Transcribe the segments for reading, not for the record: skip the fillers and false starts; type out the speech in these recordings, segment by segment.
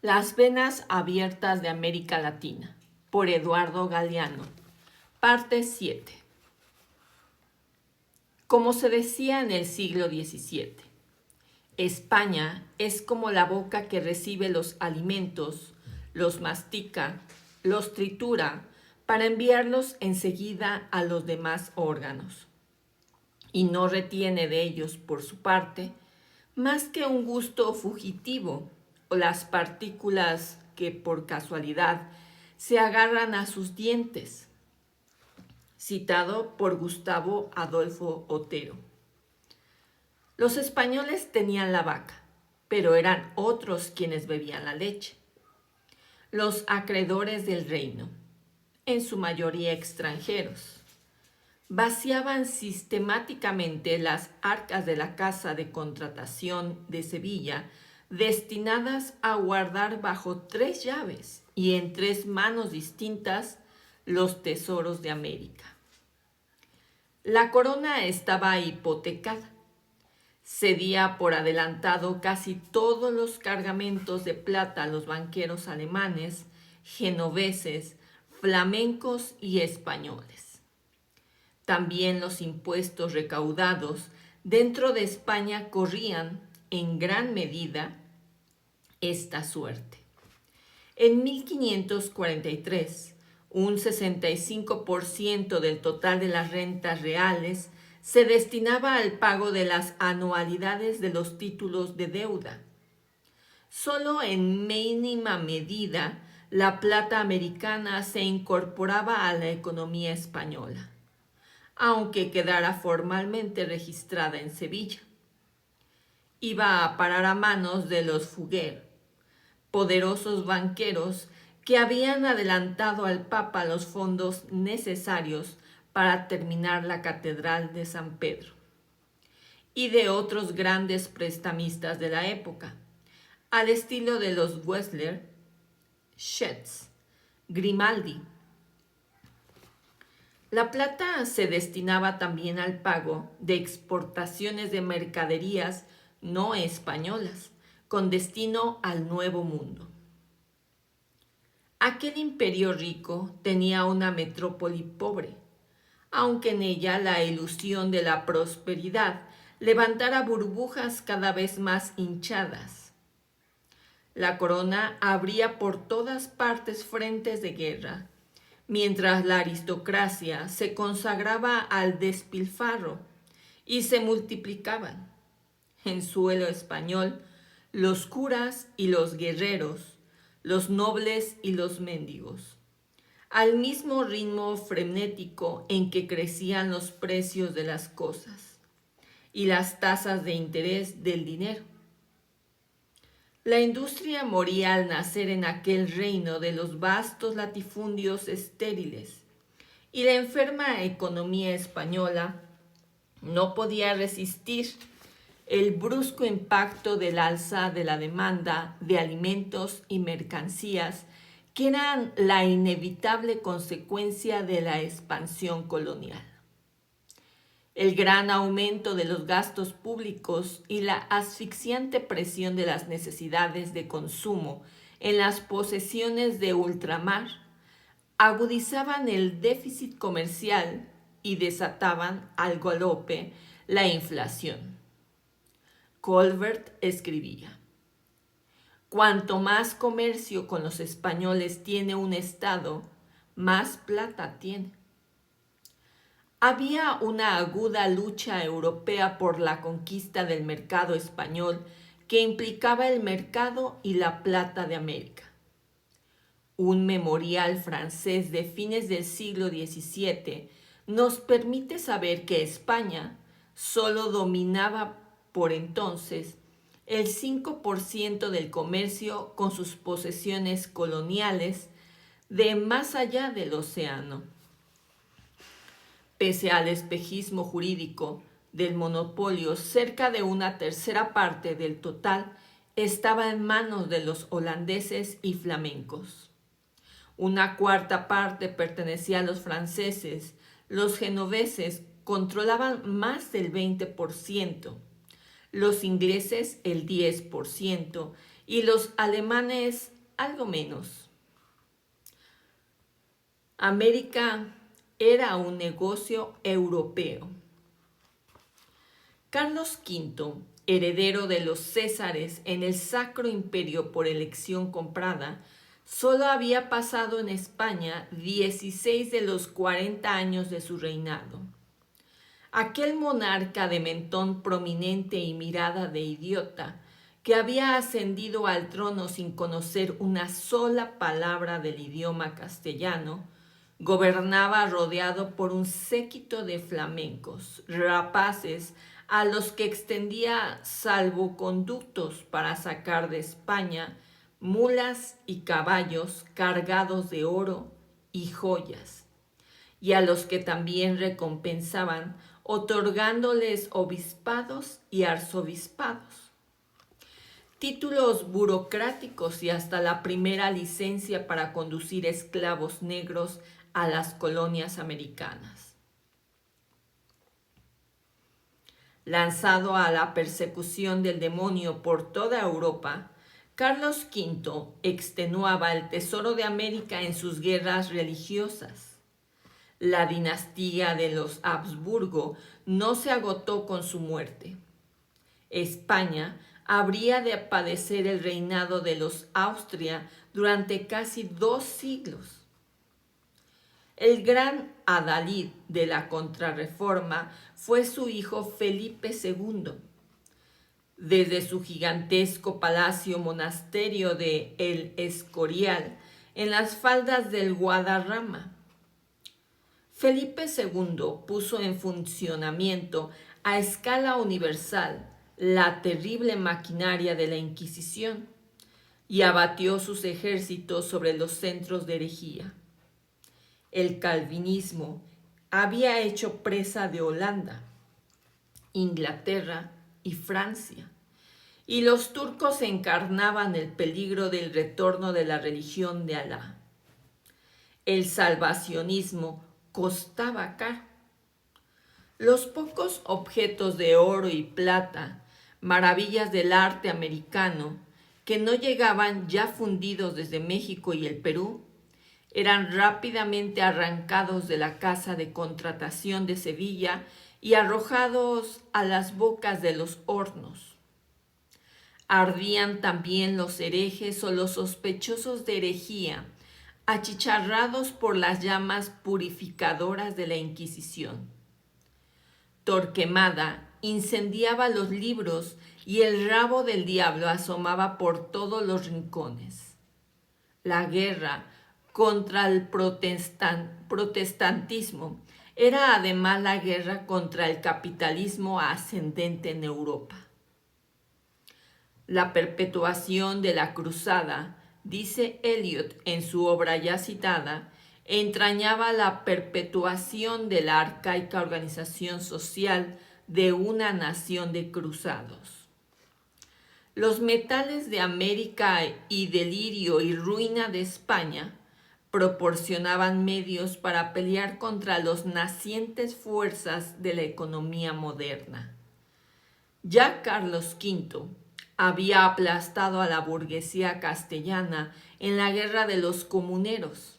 Las venas abiertas de América Latina, por Eduardo Galeano. Parte 7. Como se decía en el siglo XVII, España es como la boca que recibe los alimentos, los mastica, los tritura para enviarlos enseguida a los demás órganos, y no retiene de ellos, por su parte, más que un gusto fugitivo o las partículas que por casualidad se agarran a sus dientes. Citado por Gustavo Adolfo Otero. Los españoles tenían la vaca, pero eran otros quienes bebían la leche. Los acreedores del reino, en su mayoría extranjeros, vaciaban sistemáticamente las arcas de la Casa de Contratación de Sevilla, destinadas a guardar bajo 3 llaves y en 3 manos distintas los tesoros de América. La corona estaba hipotecada. Cedía por adelantado casi todos los cargamentos de plata a los banqueros alemanes, genoveses, flamencos y españoles. También los impuestos recaudados dentro de España corrían, en gran medida, esta suerte. En 1543, un 65% del total de las rentas reales se destinaba al pago de las anualidades de los títulos de deuda. Solo en mínima medida la plata americana se incorporaba a la economía española, aunque quedara formalmente registrada en Sevilla. Iba a parar a manos de los Fugger, poderosos banqueros que habían adelantado al Papa los fondos necesarios para terminar la Catedral de San Pedro, y de otros grandes prestamistas de la época, al estilo de los Wessler, Schetz, Grimaldi. La plata se destinaba también al pago de exportaciones de mercaderías no españolas, con destino al Nuevo Mundo. Aquel imperio rico tenía una metrópoli pobre, aunque en ella la ilusión de la prosperidad levantara burbujas cada vez más hinchadas. La corona abría por todas partes frentes de guerra, mientras la aristocracia se consagraba al despilfarro y se multiplicaban, en suelo español, los curas y los guerreros, los nobles y los mendigos, al mismo ritmo frenético en que crecían los precios de las cosas y las tasas de interés del dinero. La industria moría al nacer en aquel reino de los vastos latifundios estériles, y la enferma economía española no podía resistir el brusco impacto del alza de la demanda de alimentos y mercancías que eran la inevitable consecuencia de la expansión colonial. El gran aumento de los gastos públicos y la asfixiante presión de las necesidades de consumo en las posesiones de ultramar agudizaban el déficit comercial y desataban al galope la inflación. Colbert escribía: cuanto más comercio con los españoles tiene un Estado, más plata tiene. Había una aguda lucha europea por la conquista del mercado español que implicaba el mercado y la plata de América. Un memorial francés de fines del siglo XVII nos permite saber que España solo dominaba por entonces el 5% del comercio con sus posesiones coloniales de más allá del océano. Pese al espejismo jurídico del monopolio, cerca de una tercera parte del total estaba en manos de los holandeses y flamencos. Una cuarta parte pertenecía a los franceses. Los genoveses controlaban más del 20%, los ingleses el 10% y los alemanes algo menos. América era un negocio europeo. Carlos V, heredero de los Césares en el Sacro Imperio por elección comprada, solo había pasado en España 16 de los 40 años de su reinado. Aquel monarca de mentón prominente y mirada de idiota, que había ascendido al trono sin conocer una sola palabra del idioma castellano, gobernaba rodeado por un séquito de flamencos, rapaces, a los que extendía salvoconductos para sacar de España mulas y caballos cargados de oro y joyas, y a los que también recompensaban otorgándoles obispados y arzobispados, títulos burocráticos y hasta la primera licencia para conducir esclavos negros a las colonias americanas. Lanzado a la persecución del demonio por toda Europa, Carlos V extenuaba el tesoro de América en sus guerras religiosas. La dinastía de los Habsburgo no se agotó con su muerte. España habría de padecer el reinado de los Austria durante casi 2 siglos. El gran adalid de la Contrarreforma fue su hijo Felipe II. Desde su gigantesco palacio monasterio de El Escorial, en las faldas del Guadarrama, Felipe II puso en funcionamiento a escala universal la terrible maquinaria de la Inquisición y abatió sus ejércitos sobre los centros de herejía. El calvinismo había hecho presa de Holanda, Inglaterra y Francia, y los turcos encarnaban el peligro del retorno de la religión de Alá. El salvacionismo costaba caro. Los pocos objetos de oro y plata, maravillas del arte americano, que no llegaban ya fundidos desde México y el Perú, eran rápidamente arrancados de la casa de contratación de Sevilla y arrojados a las bocas de los hornos. Ardían también los herejes o los sospechosos de herejía, achicharrados por las llamas purificadoras de la Inquisición. Torquemada incendiaba los libros y el rabo del diablo asomaba por todos los rincones. La guerra contra el protestantismo era además la guerra contra el capitalismo ascendente en Europa. La perpetuación de la cruzada, dice Eliot en su obra ya citada, entrañaba la perpetuación de la arcaica organización social de una nación de cruzados. Los metales de América y delirio y ruina de España proporcionaban medios para pelear contra las nacientes fuerzas de la economía moderna. Ya Carlos V había aplastado a la burguesía castellana en la Guerra de los Comuneros,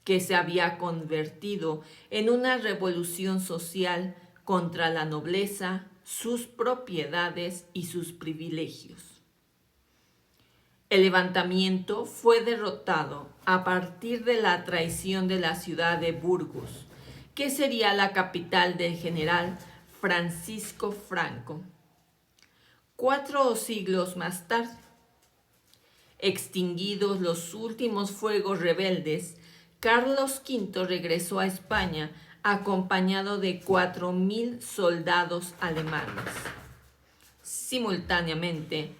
que se había convertido en una revolución social contra la nobleza, sus propiedades y sus privilegios. El levantamiento fue derrotado a partir de la traición de la ciudad de Burgos, que sería la capital del general Francisco Franco. 4 siglos más tarde, extinguidos los últimos fuegos rebeldes, Carlos V regresó a España acompañado de 4.000 soldados alemanes. Simultáneamente,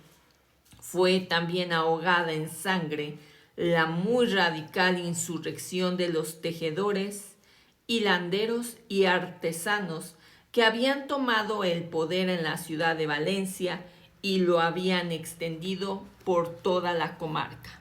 fue también ahogada en sangre la muy radical insurrección de los tejedores, hilanderos y artesanos que habían tomado el poder en la ciudad de Valencia y lo habían extendido por toda la comarca.